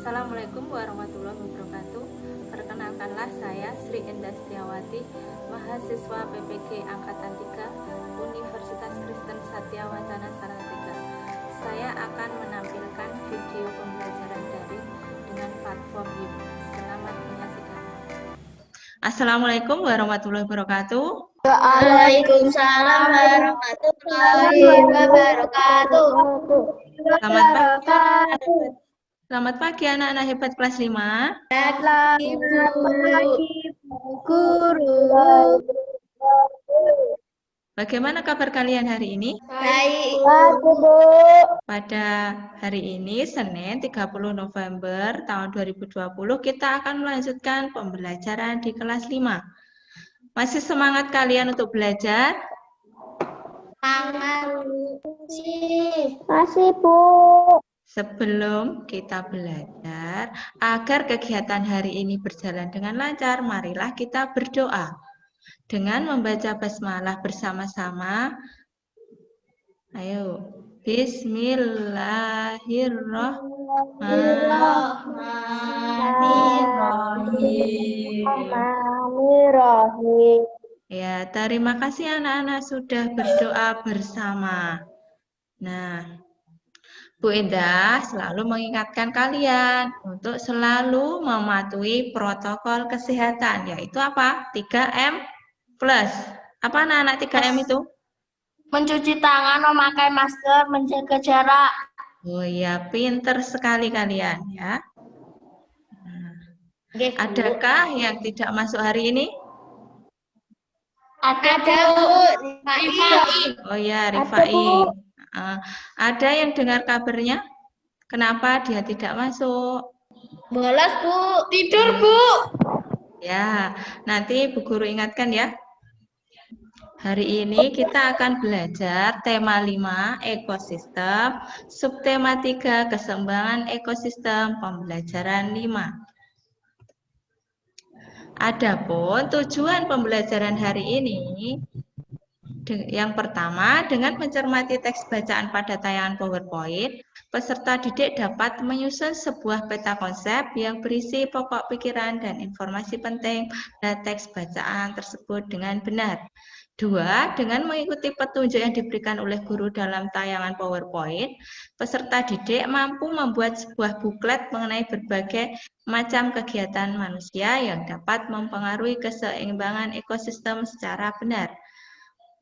Assalamualaikum warahmatullahi wabarakatuh. Perkenalkanlah saya Sri Indah Setiawati, mahasiswa PPG Angkatan 3 Universitas Kristen Satya Wacana Salatiga. Saya akan menampilkan video pembelajaran daring dengan platform YouTube. Selamat menyaksikan. Assalamualaikum warahmatullahi wabarakatuh. Waalaikumsalam warahmatullahi wabarakatuh. Selamat pagi anak-anak hebat kelas 5. Selamat pagi guru. Bagaimana kabar kalian hari ini? Baik. Pada hari ini, Senin 30 November tahun 2020, kita akan melanjutkan pembelajaran di kelas 5. Masih semangat kalian untuk belajar? Semangat. Masih, Bu. Sebelum kita belajar, agar kegiatan hari ini berjalan dengan lancar, marilah kita berdoa. Dengan membaca basmalah bersama-sama, ayo. Bismillahirrahmanirrahim. Ya, terima kasih anak-anak sudah berdoa bersama. Nah, Bu Indah selalu mengingatkan kalian untuk selalu mematuhi protokol kesehatan, yaitu apa? 3M plus. Apa anak-anak 3M itu? Mencuci tangan, memakai masker, menjaga jarak. Oh iya, pinter sekali kalian ya. Adakah yang tidak masuk hari ini? Ada, Bu. Rifai. Oh ya, Rifai. Ada yang dengar kabarnya? Kenapa dia tidak masuk? Bolos, Bu. Tidur, Bu. Ya, nanti Bu Guru ingatkan ya. Hari ini kita akan belajar tema 5, ekosistem, subtema 3, keseimbangan ekosistem, pembelajaran 5. Adapun tujuan pembelajaran hari ini, yang pertama, dengan mencermati teks bacaan pada tayangan PowerPoint, peserta didik dapat menyusun sebuah peta konsep yang berisi pokok pikiran dan informasi penting pada teks bacaan tersebut dengan benar. 2. Dengan mengikuti petunjuk yang diberikan oleh guru dalam tayangan PowerPoint, peserta didik mampu membuat sebuah buklet mengenai berbagai macam kegiatan manusia yang dapat mempengaruhi keseimbangan ekosistem secara benar.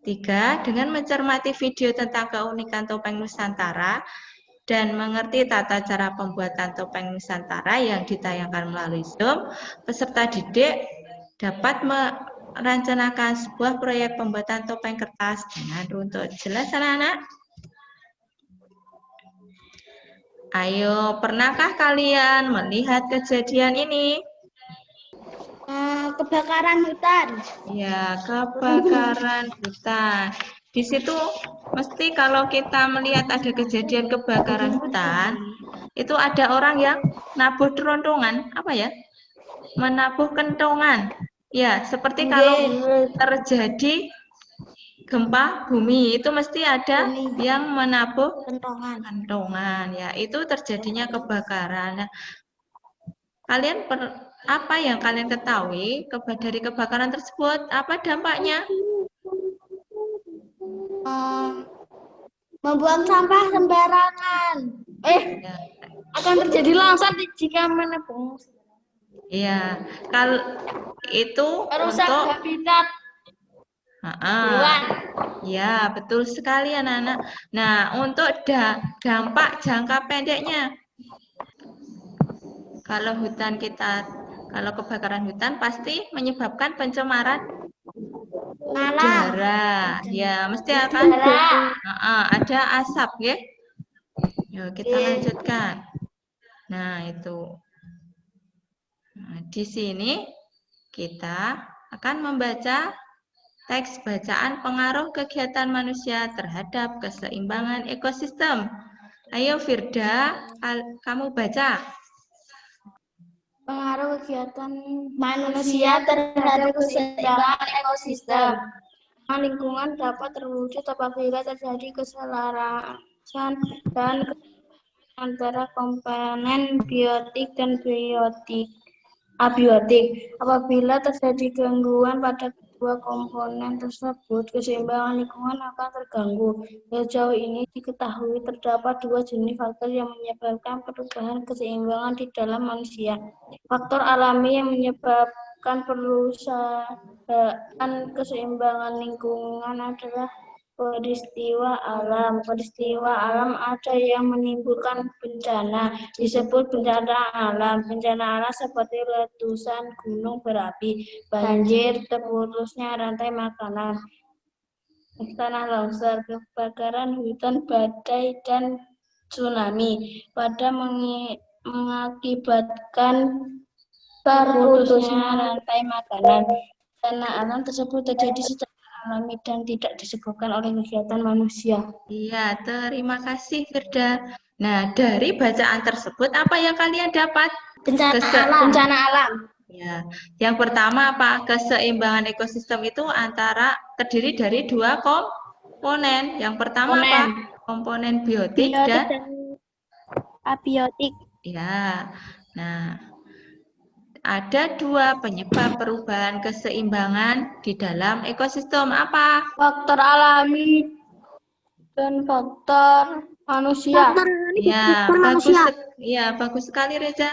3. Dengan mencermati video tentang keunikan topeng Nusantara dan mengerti tata cara pembuatan topeng Nusantara yang ditayangkan melalui Zoom, peserta didik dapat merencanakan sebuah proyek pembuatan topeng kertas dengan runtut. Jelas anak-anak? Ayo, pernahkah kalian melihat kejadian ini? Kebakaran hutan. Ya, kebakaran hutan. Di situ mesti kalau kita melihat ada kejadian kebakaran hutan, itu ada orang yang nabuh kerontongan, apa ya? Menabuh kentongan. Ya, seperti kalau terjadi gempa bumi, itu mesti ada yang menabuh kentongan. Ya, itu terjadinya kebakaran. Nah, kalian apa yang kalian ketahui dari kebakaran tersebut? Apa dampaknya? Membuang sampah sembarangan. Ya. Akan terjadi longsor jika menebang. Iya, kalau itu Merusak untuk habitat hewan. Ya, betul sekali anak-anak. Nah, untuk dampak jangka pendeknya, kalau kebakaran hutan pasti menyebabkan pencemaran udara. Ya, mesti akan ada asap, ya. Yuk, kita lanjutkan. Nah, itu. Nah, di sini kita akan membaca teks bacaan pengaruh kegiatan manusia terhadap keseimbangan ekosistem. Ayo Firda, kamu baca. Pengaruh kegiatan manusia terhadap keseimbangan ekosistem. Lingkungan dapat terwujud apabila terjadi keselarasan dan antara komponen biotik dan abiotik. Apabila terjadi gangguan pada kedua komponen tersebut, keseimbangan lingkungan akan terganggu. Sejauh ini diketahui terdapat dua jenis faktor yang menyebabkan perubahan keseimbangan di dalam manusia. Faktor alami yang menyebabkan perubahan keseimbangan lingkungan adalah peristiwa alam. Peristiwa alam ada yang menimbulkan bencana, disebut bencana alam. Bencana alam seperti letusan gunung berapi, banjir, terputusnya rantai makanan, tanah longsor, kebakaran hutan, badai, dan tsunami. Pada mengakibatkan terputusnya rantai makanan. Bencana alam tersebut terjadi secara alami dan tidak disebabkan oleh kegiatan manusia. Iya, terima kasih Firda. Nah, dari bacaan tersebut apa yang kalian dapat? Bencana alam. Ya, yang pertama apa? Keseimbangan ekosistem itu terdiri dari dua komponen. Yang pertama apa? Komponen biotik dan Abiotik. ya. Nah, ada dua penyebab perubahan keseimbangan di dalam ekosistem apa? Faktor alami dan faktor manusia. Ya, bagus sekali Reza.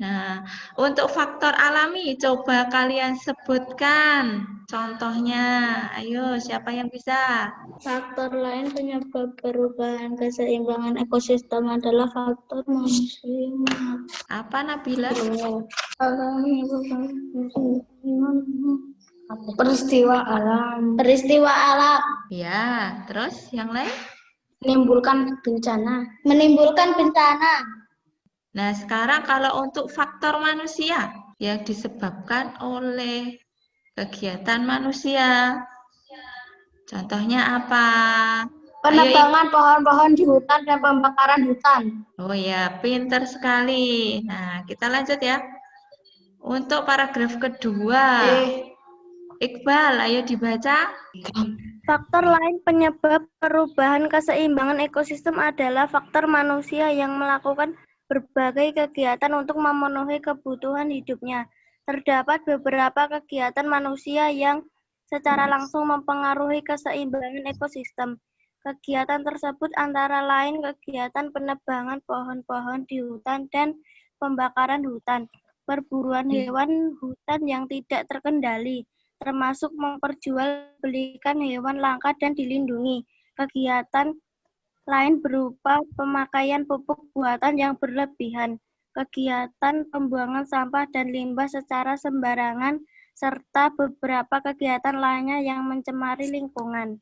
Nah, untuk faktor alami coba kalian sebutkan contohnya. Ayo, siapa yang bisa? Faktor lain penyebab perubahan keseimbangan ekosistem adalah faktor manusia. Apa Nabila? Peristiwa alam. Peristiwa alam Ya, terus yang lain? menimbulkan bencana. Nah, sekarang kalau untuk faktor manusia yang disebabkan oleh kegiatan manusia. Contohnya apa? Penebangan pohon-pohon di hutan dan pembakaran hutan. Oh ya, pinter sekali. Nah, kita lanjut ya. Untuk paragraf kedua, Iqbal, ayo dibaca. Faktor lain penyebab perubahan keseimbangan ekosistem adalah faktor manusia yang melakukan berbagai kegiatan untuk memenuhi kebutuhan hidupnya. Terdapat beberapa kegiatan manusia yang secara langsung mempengaruhi keseimbangan ekosistem. Kegiatan tersebut antara lain kegiatan penebangan pohon-pohon di hutan dan pembakaran hutan, perburuan hewan hutan yang tidak terkendali, termasuk memperjualbelikan hewan langka dan dilindungi. Kegiatan lain berupa pemakaian pupuk buatan yang berlebihan, kegiatan pembuangan sampah dan limbah secara sembarangan, serta beberapa kegiatan lainnya yang mencemari lingkungan.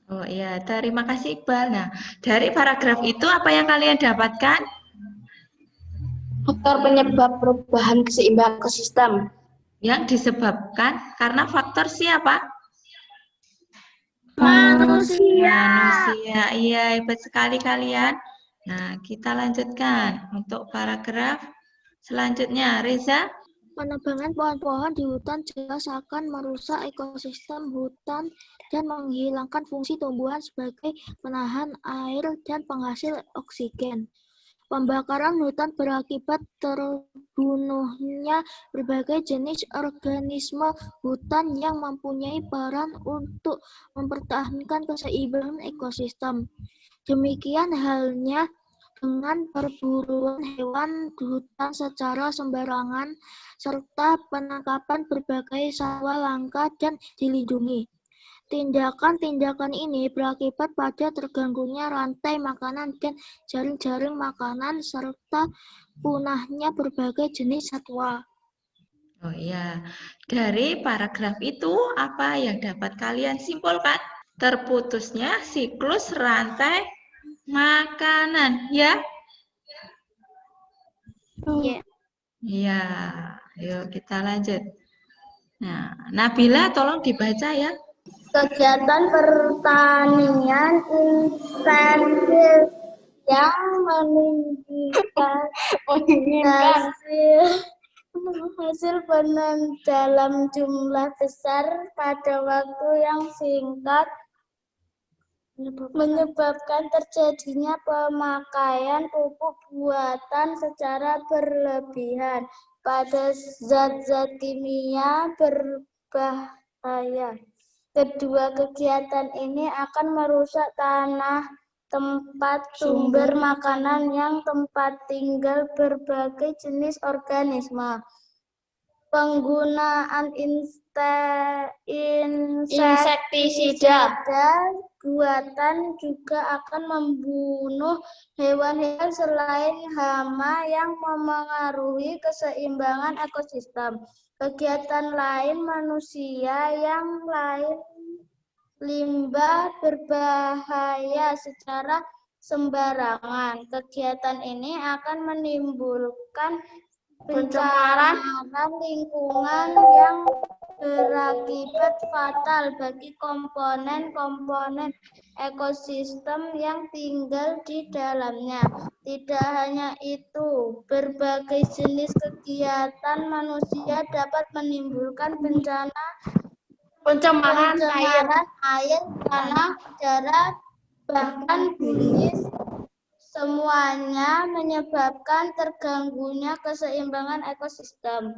Oh iya, terima kasih Iqbal. Nah, dari paragraf itu apa yang kalian dapatkan? Faktor penyebab perubahan keseimbangan ekosistem. Yang disebabkan karena faktor siapa? Manusia. Iya, hebat sekali kalian. Nah, kita lanjutkan untuk paragraf selanjutnya. Reza? Penebangan pohon-pohon di hutan jelas akan merusak ekosistem hutan dan menghilangkan fungsi tumbuhan sebagai penahan air dan penghasil oksigen. Pembakaran hutan berakibat terbunuhnya berbagai jenis organisme hutan yang mempunyai peran untuk mempertahankan keseimbangan ekosistem. Demikian halnya dengan perburuan hewan hutan secara sembarangan, serta penangkapan berbagai satwa langka dan dilindungi. Tindakan-tindakan ini berakibat pada terganggunya rantai makanan dan jaring-jaring makanan, serta punahnya berbagai jenis satwa. Oh iya, dari paragraf itu apa yang dapat kalian simpulkan? Terputusnya siklus rantai makanan, ya? Iya. Iya, yuk kita lanjut. Nah, Nabila tolong dibaca ya. Kegiatan pertanian intensif yang meninggikan hasil panen dalam jumlah besar pada waktu yang singkat menyebabkan terjadinya pemakaian pupuk buatan secara berlebihan pada zat-zat kimia berbahaya. Kedua kegiatan ini akan merusak tanah, tempat sumber makanan yang tempat tinggal berbagai jenis organisme. Penggunaan insektisida buatan juga akan membunuh hewan-hewan selain hama yang memengaruhi keseimbangan ekosistem. Kegiatan lain manusia yang lain limbah berbahaya secara sembarangan. Kegiatan ini akan menimbulkan pencemaran lingkungan yang berakibat fatal bagi komponen-komponen ekosistem yang tinggal di dalamnya. Tidak hanya itu, berbagai jenis kegiatan manusia dapat menimbulkan pencemaran air, tanah, udara, bahkan bumi. Semuanya menyebabkan terganggunya keseimbangan ekosistem.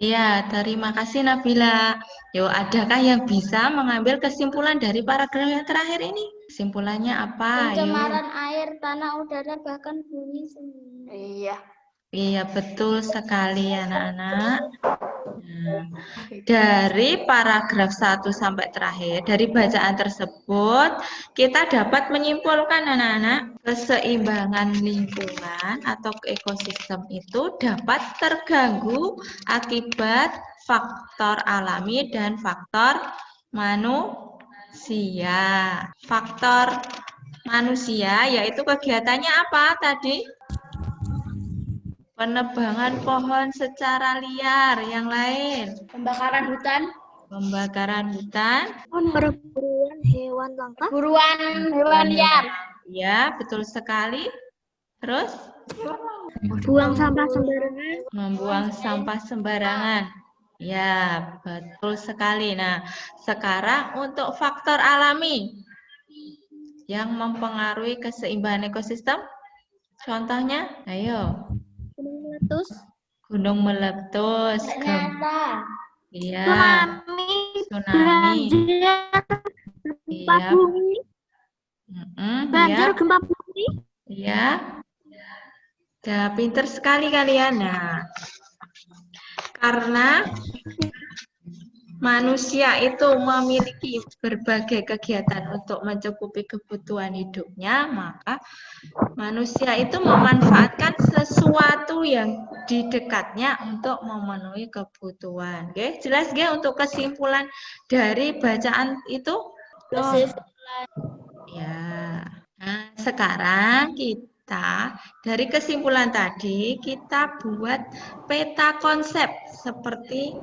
Ya, terima kasih Nabila. Yuk, adakah yang bisa mengambil kesimpulan dari paragraf yang terakhir ini? Kesimpulannya apa? Pencemaran air, tanah, udara, bahkan bumi. Iya, betul sekali anak-anak. Nah, dari paragraf 1 sampai terakhir, dari bacaan tersebut, kita dapat menyimpulkan anak-anak, keseimbangan lingkungan atau ekosistem itu dapat terganggu akibat faktor alami dan faktor manusia. Faktor manusia yaitu kegiatannya apa tadi? Penebangan pohon secara liar, yang lain. Pembakaran hutan. Pembakaran hutan. Perburuan hewan langka. Buruan hewan liar. Ya, betul sekali. Terus? Buang sampah sembarangan. Membuang sampah sembarangan. Ya, betul sekali. Nah, sekarang untuk faktor alami yang mempengaruhi keseimbangan ekosistem. Contohnya, ayo. Gunung meletus. Iya. Tsunami. Iya. Banjir, gempa bumi. Iya. Udah pinter sekali kalian. Nah, karena manusia itu memiliki berbagai kegiatan untuk mencukupi kebutuhan hidupnya, maka manusia itu memanfaatkan sesuatu yang di dekatnya untuk memenuhi kebutuhan. Oke, jelas nggih untuk kesimpulan dari bacaan itu? Ya. Nah, sekarang kita dari kesimpulan tadi kita buat peta konsep seperti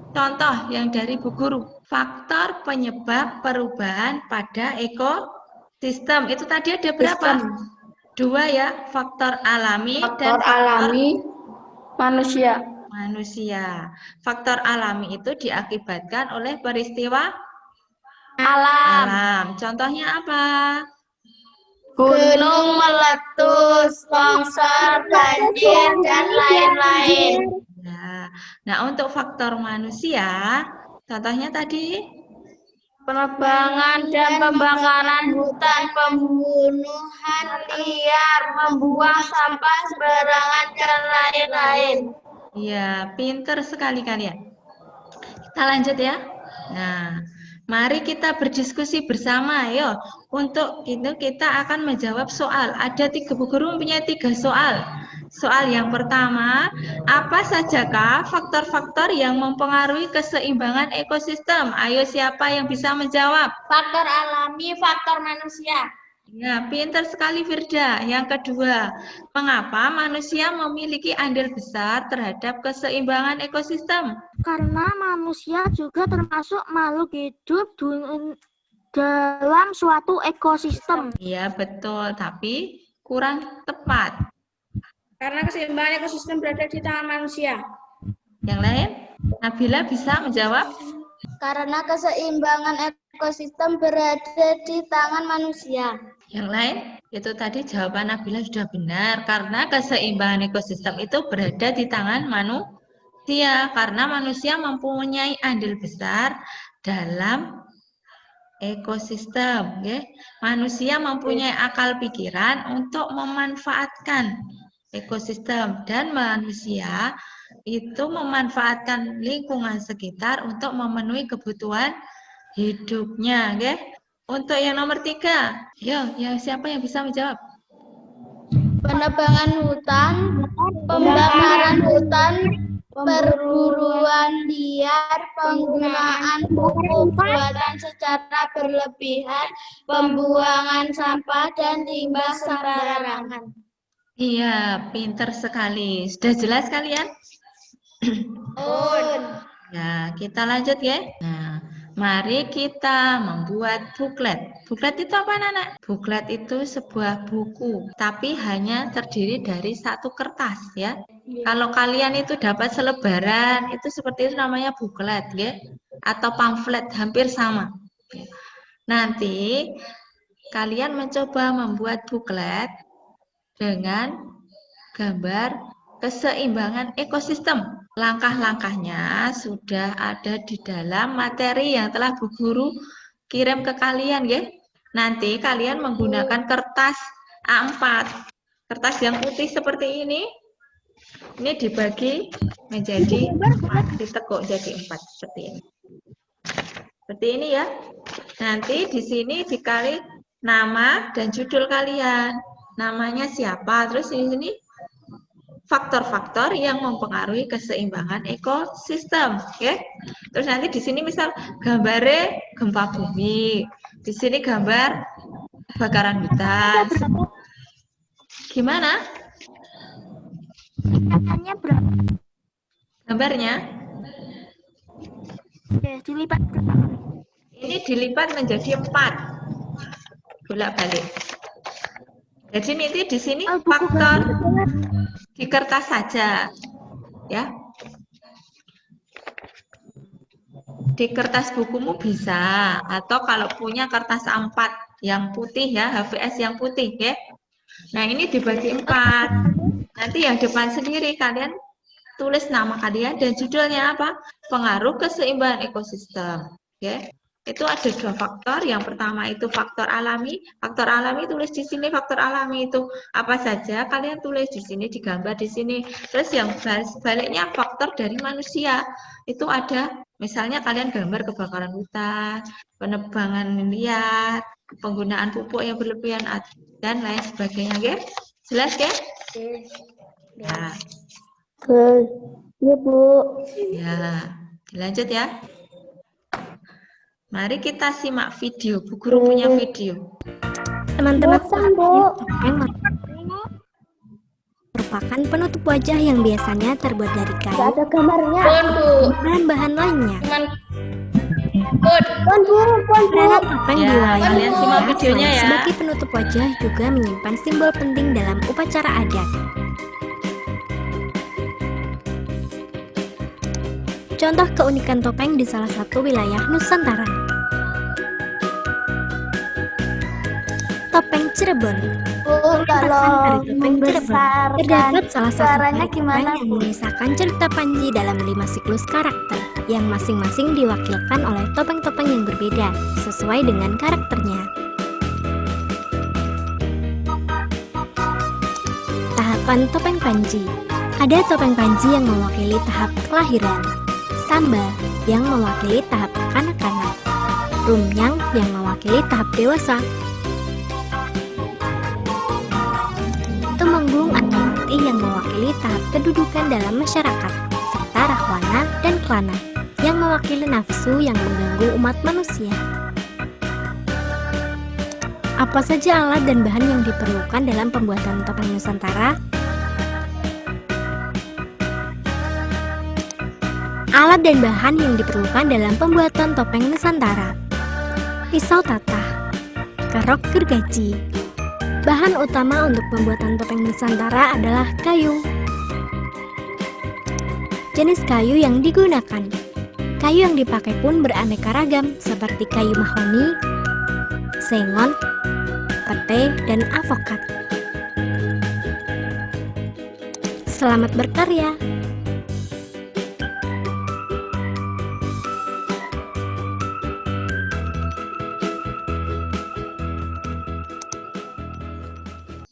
contoh yang dari Bu Guru. Faktor penyebab perubahan pada ekosistem. Itu tadi ada berapa? Dua ya, faktor alami dan faktor manusia. Faktor alami itu diakibatkan oleh peristiwa alam. Contohnya apa? Gunung meletus, longsor, banjir, dan lain-lain. Ya. Nah, untuk faktor manusia, contohnya tadi Penebangan dan pembakaran hutan, pembunuhan liar, membuang sampah sembarangan, dan lain-lain. ya, pinter sekali kalian. Kita lanjut ya. Nah, mari kita berdiskusi bersama, ayo. Untuk itu kita akan menjawab soal. Ada Bu Guru mempunyai 3 soal. Soal yang pertama, apa sajakah faktor-faktor yang mempengaruhi keseimbangan ekosistem? Ayo, siapa yang bisa menjawab? Faktor alami, faktor manusia. Ya, pintar sekali Firda. Yang kedua, mengapa manusia memiliki andil besar terhadap keseimbangan ekosistem? Karena manusia juga termasuk makhluk hidup dalam suatu ekosistem. Iya, betul. Tapi kurang tepat. Karena keseimbangan ekosistem berada di tangan manusia. Yang lain? Nabila bisa menjawab? Karena keseimbangan ekosistem berada di tangan manusia. Yang lain, itu tadi jawaban Nabila sudah benar, karena keseimbangan ekosistem itu berada di tangan manusia, karena manusia mempunyai andil besar dalam ekosistem. Ya. Manusia mempunyai akal pikiran untuk memanfaatkan ekosistem, dan manusia itu memanfaatkan lingkungan sekitar untuk memenuhi kebutuhan hidupnya. Ya. Untuk yang nomor 3, siapa yang bisa menjawab? Penebangan hutan, pembakaran hutan, perburuan liar, penggunaan pupuk buatan secara berlebihan, pembuangan sampah, dan limbah sembarangan. Iya, pinter sekali. Sudah jelas kalian? Ya, kita lanjut ya. Nah, mari kita membuat buklet. Buklet itu apa, anak-anak? Buklet itu sebuah buku, tapi hanya terdiri dari satu kertas ya. Kalau kalian itu dapat selebaran, itu seperti itu namanya buklet ya. Atau pamflet, hampir sama. Nanti kalian mencoba membuat buklet dengan gambar keseimbangan ekosistem. Langkah-langkahnya sudah ada di dalam materi yang telah Bu Guru kirim ke kalian ya. Nanti kalian menggunakan kertas A4. Kertas yang putih seperti ini dibagi menjadi 4, ditekuk jadi 4 seperti ini. Seperti ini ya. Nanti di sini dikali nama dan judul kalian. Namanya siapa, terus di sini faktor-faktor yang mempengaruhi keseimbangan ekosistem, ya. Terus nanti di sini misal gambarnya gempa bumi, di sini gambar kebakaran hutan. Gimana? Katanya berapa? Gambarnya? Dilipat. Ini dilipat menjadi 4, bolak-balik. Jadi nanti di sini faktor di kertas saja, ya. Di kertas bukumu bisa, atau kalau punya kertas A4 yang putih ya, HVS yang putih ya. Nah ini dibagi 4. Nanti yang depan sendiri kalian tulis nama kalian dan judulnya apa? Pengaruh keseimbangan ekosistem, ya. Itu ada 2 faktor. Yang pertama itu faktor alami. Faktor alami tulis di sini, faktor alami itu apa saja kalian tulis di sini, digambar di sini. Terus yang sebaliknya faktor dari manusia. Itu ada misalnya kalian gambar kebakaran hutan, penebangan liar, penggunaan pupuk yang berlebihan dan lain sebagainya, ya. Jelas ya? Ya. Ya, Bu. Ya, dilanjut ya. Mari kita simak video. Bu Guru punya video. Teman-teman, Topeng merupakan penutup wajah yang biasanya terbuat dari kayu Gak ada gambarnya. dan bahan lainnya. Pon. Topeng Ya, di wilayah kalian simak Indonesia videonya ya. sebagai penutup wajah juga menyimpan simbol penting dalam upacara adat. Contoh keunikan topeng di salah satu wilayah Nusantara. Topeng Cirebon. Bu, kalau Dari topeng Cirebon, membesarkan terdapat salah satu caranya tari gimana, topeng yang Bu? mengisahkan cerita Panji dalam 5 siklus karakter, yang masing-masing diwakilkan oleh topeng-topeng yang berbeda, sesuai dengan karakternya. Tahapan topeng Panji. Ada topeng Panji yang mewakili tahap kelahiran, Samba yang mewakili tahap kanak-kanak, Rumnyang yang mewakili tahap dewasa, Tumenggung atau Mati yang mewakili tahap kedudukan dalam masyarakat, serta Rahwana dan Klana yang mewakili nafsu yang mengganggu umat manusia. Apa saja alat dan bahan yang diperlukan dalam pembuatan topeng Nusantara? Alat dan bahan yang diperlukan dalam pembuatan topeng Nusantara: pisau tatah, kerok gergaji. Bahan utama untuk pembuatan topeng Nusantara adalah kayu. Jenis kayu yang digunakan: Kayu yang dipakai pun beraneka ragam seperti kayu mahoni, sengon, pete, dan avokat. Selamat berkarya!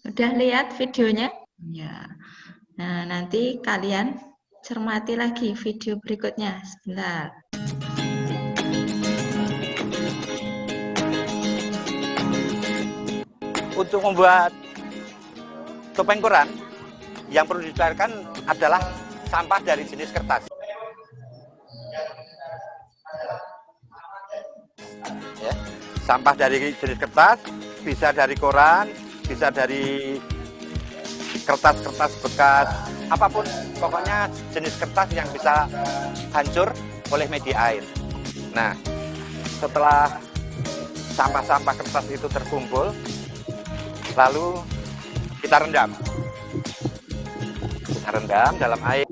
Udah lihat videonya? Ya. Nah, nanti kalian cermati lagi video berikutnya. Sebentar. Untuk membuat topeng koran, yang perlu dicairkan adalah sampah dari jenis kertas. Ya, sampah dari jenis kertas, bisa dari koran, bisa dari kertas-kertas bekas, apapun, pokoknya jenis kertas yang bisa hancur oleh media air. Nah, setelah sampah-sampah kertas itu terkumpul, lalu kita rendam. Kita rendam dalam air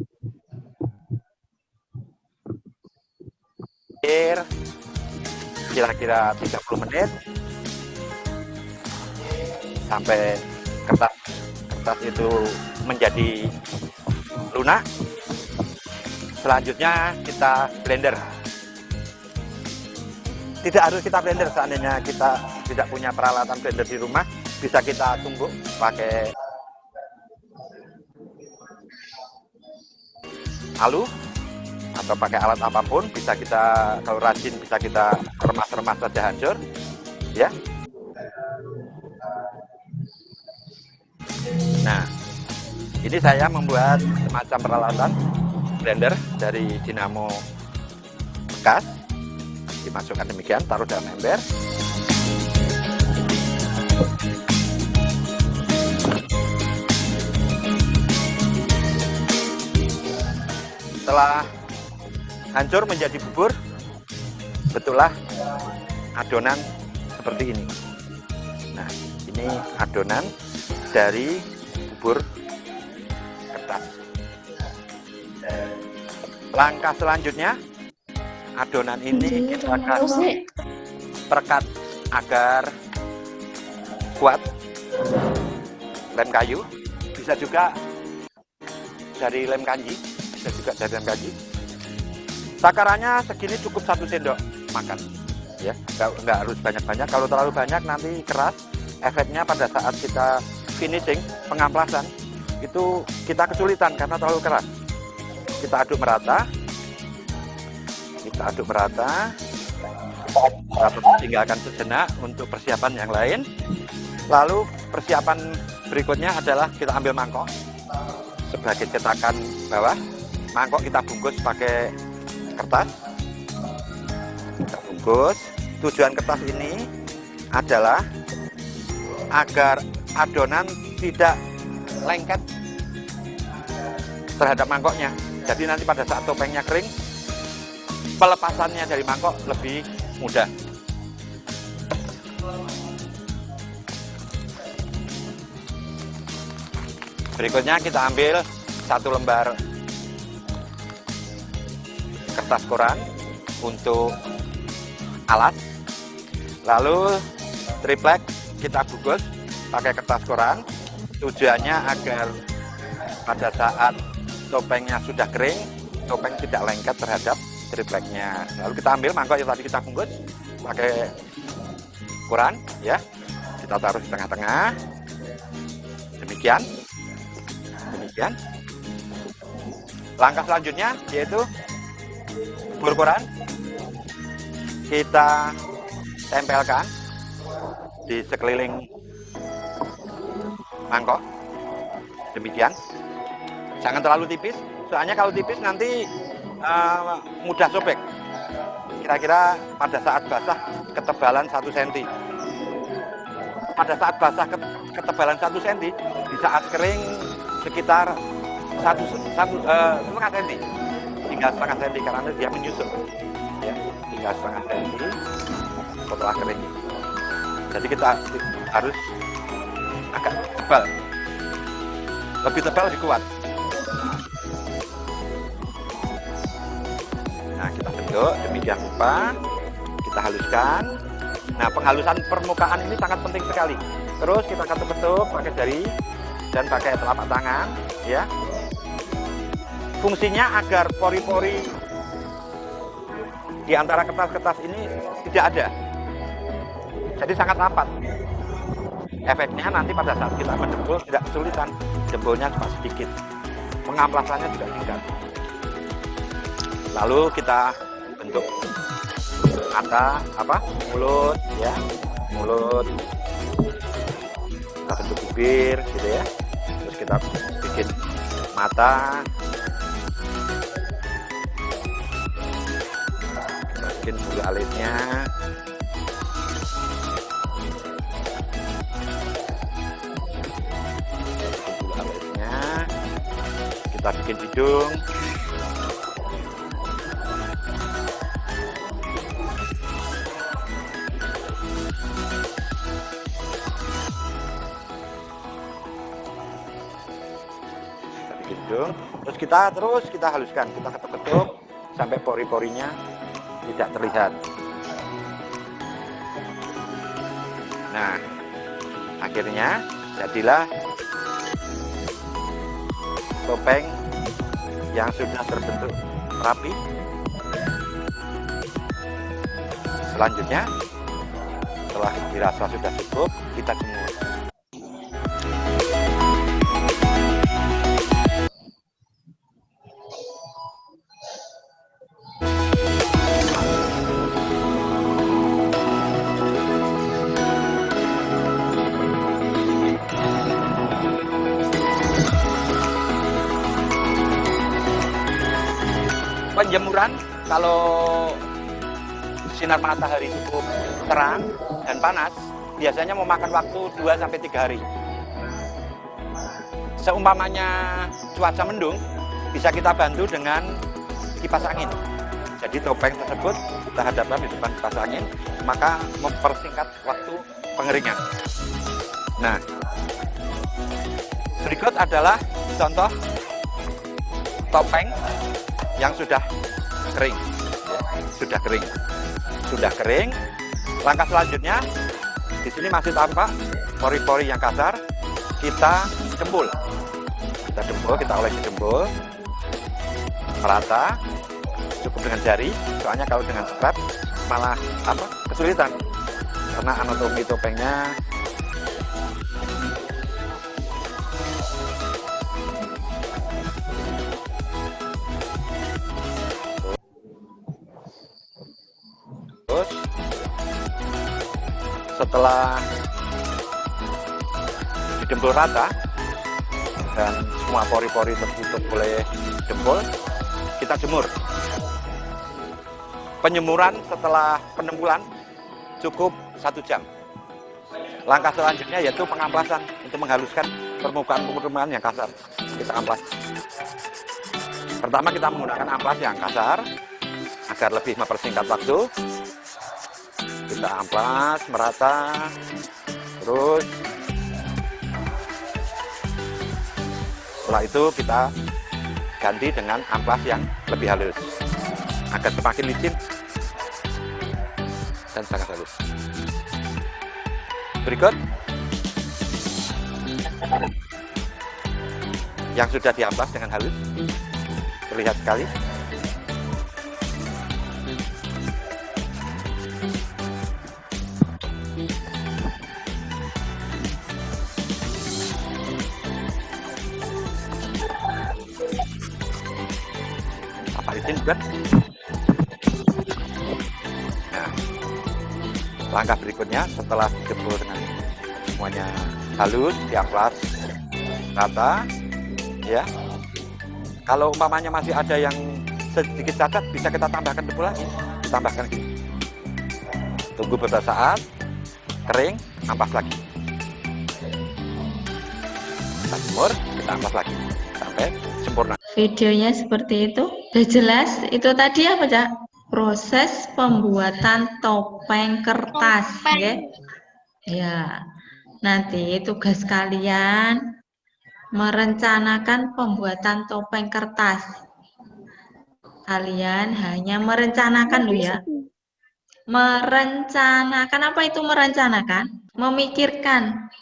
kira-kira 30 menit sampai kertas itu menjadi lunak. Selanjutnya kita blender. Tidak harus kita blender, seandainya kita tidak punya peralatan blender di rumah, bisa kita tumbuk pakai alu atau pakai alat apapun. Bisa kita, kalau rajin, bisa kita remas-remas saja hancur, ya. Nah, ini saya membuat semacam peralatan blender dari dinamo bekas. Dimasukkan demikian, taruh dalam ember. Setelah hancur menjadi bubur, betullah adonan seperti ini. Nah, ini adonan dari bubur kertas. Langkah selanjutnya, adonan ini kita akan perkat agar kuat. Lem kayu, bisa juga dari lem kanji, Takarannya segini cukup 1 sendok makan, ya, nggak harus banyak-banyak. Kalau terlalu banyak nanti keras. Efeknya pada saat kita finishing, pengamplasan, itu kita kesulitan karena terlalu keras. Kita aduk merata. Kita tinggalkan sejenak untuk persiapan yang lain. Lalu persiapan berikutnya adalah kita ambil mangkok sebagai cetakan bawah. Mangkok kita bungkus pakai kertas. Kita bungkus. Tujuan kertas ini adalah agar adonan tidak lengket terhadap mangkoknya. Jadi nanti pada saat topengnya kering, pelepasannya dari mangkok lebih mudah. Berikutnya kita ambil 1 lembar kertas koran untuk alas. Lalu triplek kita bungkus pakai kertas koran. Tujuannya agar pada saat topengnya sudah kering, topeng tidak lengket terhadap tripleknya. Lalu kita ambil mangkok yang tadi kita bungkus pakai koran, ya. Kita taruh di tengah-tengah. Demikian. Langkah selanjutnya yaitu bubur koran kita tempelkan di sekeliling mangkok. Demikian. Jangan terlalu tipis, soalnya kalau tipis nanti mudah sobek. Kira-kira pada saat basah ketebalan 1 cm. Pada saat basah ketebalan 1 cm, di saat kering sekitar 1,5 cm, tinggal 0,5 cm karena dia menyusut, ya, tinggal 0,5 cm setelah kering. Jadi kita harus agak tebal, lebih tebal lebih kuat. Nah, kita bentuk demikian rupa, kita haluskan. Nah, penghalusan permukaan ini sangat penting sekali. Terus kita ketuk-ketuk pakai jari dan pakai telapak tangan, ya. Fungsinya agar pori-pori di antara kertas-kertas ini tidak ada. Jadi sangat rapat. Efeknya nanti pada saat kita menjempol tidak kesulitan, jempolnya cuma sedikit, pengamplasannya juga tinggal. Lalu kita bentuk mata, mulut, ya, mulut. Kita bentuk bibir, gitu ya. Terus kita bikin mata, kita bikin bulu alisnya. Kita bikin hidung, terus kita haluskan, kita ketuk-ketuk sampai pori-porinya tidak terlihat. Nah, akhirnya jadilah topeng yang sudah terbentuk rapi. Selanjutnya, setelah dirasa sudah cukup, kita jemur. Penjemuran, kalau sinar matahari cukup terang dan panas, biasanya memakan waktu 2-3 hari. Seumpamanya cuaca mendung, bisa kita bantu dengan kipas angin. Jadi topeng tersebut kita hadapkan di depan kipas angin, maka mempersingkat waktu pengeringan. Nah, berikut adalah contoh topeng yang sudah kering, sudah kering. Langkah selanjutnya, di sini masih tampak pori-pori yang kasar. Kita jempol, kita olesi jempol merata, cukup dengan jari. Soalnya kalau dengan scrap malah kesulitan, karena anatomi topengnya setelah didempul rata dan semua pori-pori tertutup oleh jempol, kita jemur. Penjemuran setelah penempulan cukup 1 jam. Langkah selanjutnya yaitu pengamplasan untuk menghaluskan permukaan yang kasar. Kita amplas. Pertama kita menggunakan amplas yang kasar agar lebih mempersingkat waktu. Kita amplas merata, terus setelah itu kita ganti dengan amplas yang lebih halus agar semakin licin dan sangat halus. Berikut yang sudah diamplas dengan halus, terlihat sekali. Bukan? Nah, langkah berikutnya setelah dijempol dengan semuanya halus, diamplas rata, ya. Kalau umpamanya masih ada yang sedikit cacat, bisa kita tambahkan debu lagi, ditambahkan gini. Tunggu beberapa saat, kering, ampas lagi. Kita jemur, kita ampas lagi sampai sempurna. Videonya seperti itu. Udah jelas? Itu tadi apa, Cak? Proses pembuatan topeng kertas. Ya. Ya. Nanti tugas kalian merencanakan pembuatan topeng kertas. Kalian hanya merencanakan loh ya. Merencanakan, apa itu merencanakan? Memikirkan,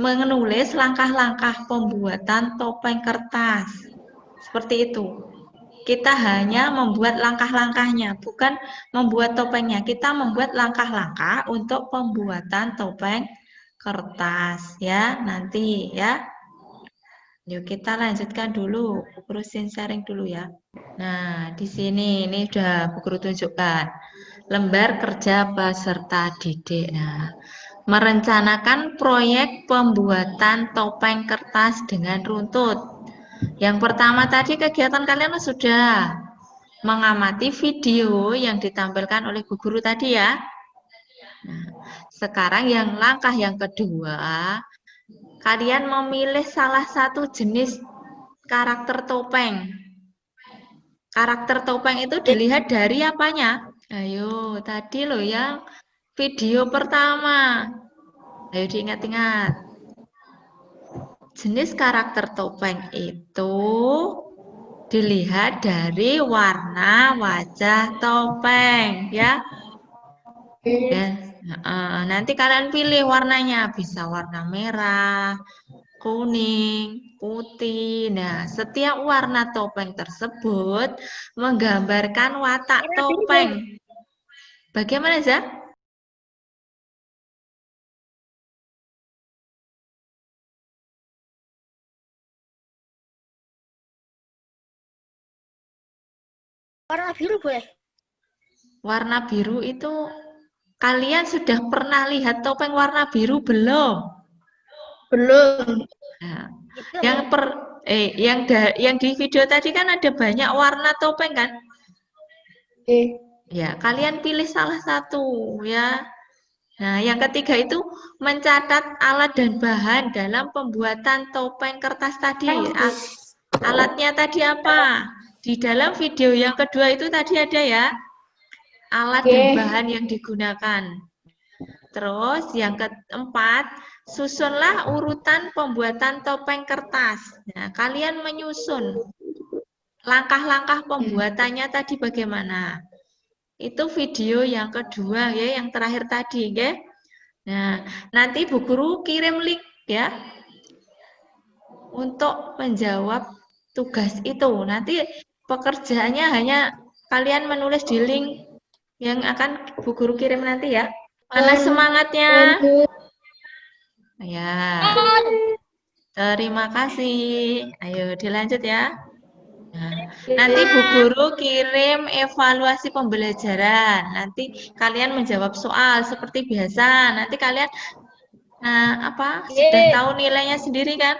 menulis langkah-langkah pembuatan topeng kertas. Seperti itu. Kita hanya membuat langkah-langkahnya, bukan membuat topengnya. Kita membuat langkah-langkah untuk pembuatan topeng kertas ya, nanti ya. Yuk kita lanjutkan dulu, Bu Guru sharing dulu ya. Nah, di sini ini sudah Bu Guru tunjukkan lembar kerja peserta didik. Nah, merencanakan proyek pembuatan topeng kertas dengan runtut. Yang pertama tadi kegiatan kalian sudah mengamati video yang ditampilkan oleh Bu Guru tadi ya. Nah, sekarang langkah yang kedua, kalian memilih salah satu jenis karakter topeng. Karakter topeng itu dilihat dari apanya? Ayo, tadi loh yang video pertama. Ayo diingat-ingat. Jenis karakter topeng itu dilihat dari warna wajah topeng, ya. Nanti kalian pilih warnanya, bisa warna merah, kuning, putih. Nah, setiap warna topeng tersebut menggambarkan watak topeng. Bagaimana, Zak? Warna biru boleh? Warna biru itu kalian sudah pernah lihat topeng warna biru belum? Belum. Nah, yang di video tadi kan ada banyak warna topeng kan? Ya, kalian pilih salah satu ya. Nah, yang ketiga itu mencatat alat dan bahan dalam pembuatan topeng kertas tadi. Alatnya tadi apa? Di dalam video yang kedua itu tadi ada ya. Alat dan bahan yang digunakan. Terus yang keempat, susunlah urutan pembuatan topeng kertas. Nah, kalian menyusun langkah-langkah pembuatannya tadi bagaimana? Itu video yang kedua ya, yang terakhir tadi ya. Nah, nanti Bu Guru kirim link ya untuk menjawab tugas itu. Nanti pekerjaannya hanya kalian menulis di link yang akan Bu Guru kirim nanti ya. Mana semangatnya? Ya. Terima kasih. Ayo dilanjut ya. Nah, nanti Bu Guru kirim evaluasi pembelajaran. Nanti kalian menjawab soal seperti biasa. Nanti kalian sudah tahu nilainya sendiri kan?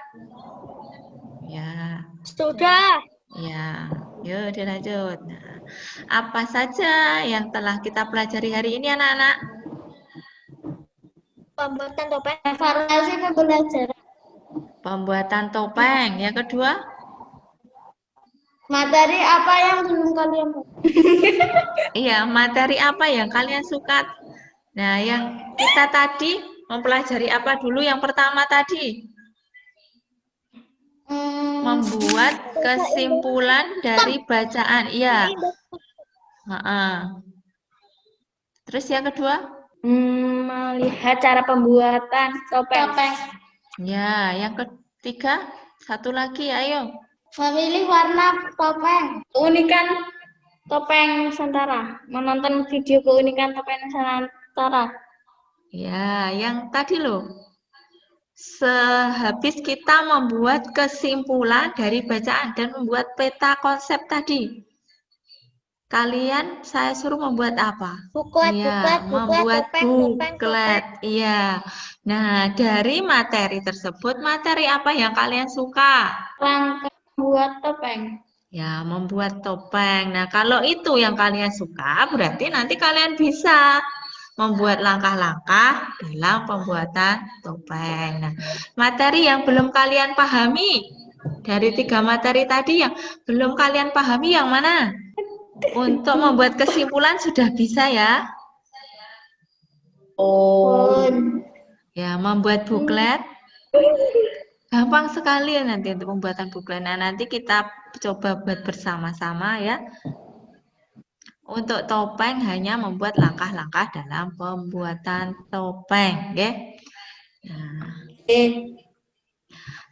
Ya. Sudah. Ya. Yuk dilanjut. Nah, apa saja yang telah kita pelajari hari ini anak-anak? Pembuatan topeng. Evaluasi pembelajaran. Pembuatan topeng. Yang kedua? Materi apa yang belum kalian Iya, materi apa yang kalian suka? Nah, yang kita tadi mempelajari apa dulu? Yang pertama tadi? Membuat kesimpulan dari bacaan. Iya. Terus yang kedua? Melihat cara pembuatan topeng. Ya, yang ketiga? Satu lagi, ayo. Memilih warna topeng. Keunikan topeng Nusantara. Menonton video keunikan topeng Nusantara. Ya, yang tadi loh. Sehabis kita membuat kesimpulan dari bacaan dan membuat peta konsep tadi. Kalian saya suruh membuat apa? Membuat buklet. Iya. Nah, dari materi tersebut, materi apa yang kalian suka? Langkah membuat topeng. Ya, membuat topeng. Nah, kalau itu yang kalian suka, berarti nanti kalian bisa membuat langkah-langkah dalam pembuatan topeng. Nah, materi yang belum kalian pahami, dari 3 materi tadi yang belum kalian pahami yang mana? Untuk membuat kesimpulan sudah bisa ya? Ya, membuat buklet. Gampang sekali ya nanti untuk pembuatan booklet. Nah, nanti kita coba buat bersama-sama ya. Untuk topeng hanya membuat langkah-langkah dalam pembuatan topeng, ya. Nah,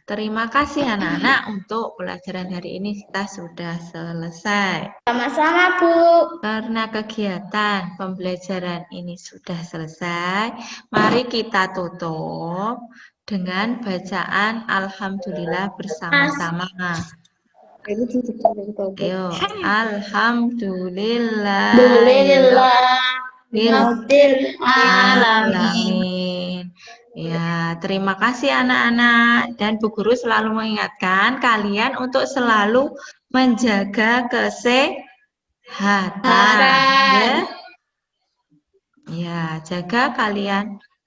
terima kasih anak-anak untuk pelajaran hari ini kita sudah selesai. Sama-sama, Bu. Karena kegiatan pembelajaran ini sudah selesai, mari kita tutup dengan bacaan Alhamdulillah bersama-sama. Ayo, Alhamdulillah. Alamin. Ya, terima kasih anak-anak, dan Bu Guru selalu mengingatkan kalian untuk selalu menjaga kesehatan. Ya, jaga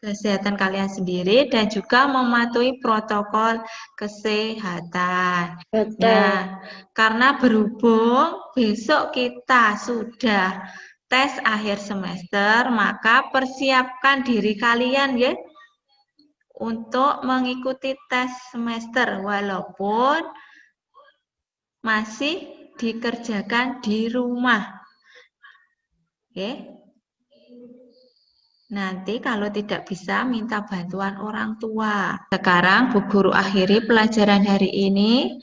kesehatan kalian sendiri dan juga mematuhi protokol kesehatan. Nah, karena berhubung besok kita sudah tes akhir semester, maka persiapkan diri kalian ya untuk mengikuti tes semester walaupun masih dikerjakan di rumah. Oke. Nanti kalau tidak bisa minta bantuan orang tua. Sekarang Bu Guru akhiri pelajaran hari ini.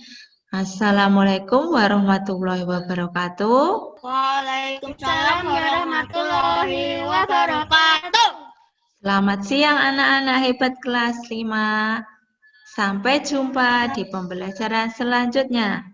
Assalamualaikum warahmatullahi wabarakatuh. Waalaikumsalam warahmatullahi wabarakatuh. Selamat siang anak-anak hebat kelas 5. Sampai jumpa di pembelajaran selanjutnya.